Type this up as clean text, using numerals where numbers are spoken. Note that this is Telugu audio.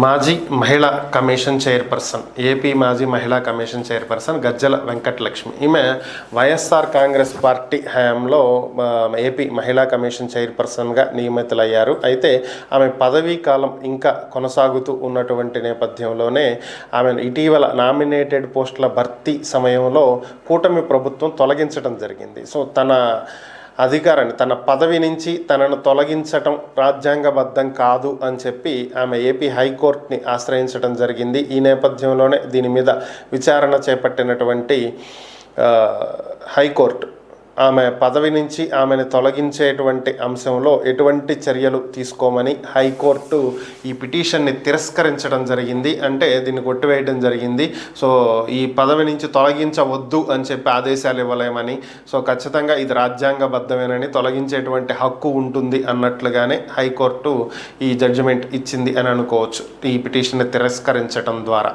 మాజీ మహిళా కమిషన్ చైర్పర్సన్, ఏపీ మాజీ మహిళా కమిషన్ చైర్పర్సన్ గజ్జల వెంకటలక్ష్మి. ఈమె వైఎస్ఆర్ కాంగ్రెస్ పార్టీ హయాంలో ఏపీ మహిళా కమిషన్ చైర్పర్సన్గా నియమితులయ్యారు. అయితే ఆమె పదవీ కాలం ఇంకా కొనసాగుతూ ఉన్నటువంటి నేపథ్యంలోనే ఆమెను ఇటీవల నామినేటెడ్ పోస్టుల భర్తీ సమయంలో కూటమి ప్రభుత్వం తొలగించడం జరిగింది. సో అధికారాన్ని, తన పదవి నుంచి తనను తొలగించటం రాజ్యాంగబద్ధం కాదు అని చెప్పి ఆమె ఏపీ హైకోర్టుని ఆశ్రయించడం జరిగింది. ఈ నేపథ్యంలోనే దీని మీద విచారణ చేపట్టినటువంటి హైకోర్టు ఆమె పదవి నుంచి ఆమెను తొలగించేటువంటి అంశంలో ఎటువంటి చర్యలు తీసుకోమని హైకోర్టు ఈ పిటిషన్ని తిరస్కరించడం జరిగింది. అంటే దీన్ని కొట్టివేయడం జరిగింది. సో ఈ పదవి నుంచి తొలగించవద్దు అని చెప్పి ఆదేశాలు ఇవ్వలేమని, సో ఖచ్చితంగా ఇది రాజ్యాంగబద్ధమేనని, తొలగించేటువంటి హక్కు ఉంటుంది అన్నట్లుగానే హైకోర్టు ఈ జడ్జిమెంట్ ఇచ్చింది అని అనుకోవచ్చు, ఈ పిటిషన్ని తిరస్కరించడం ద్వారా.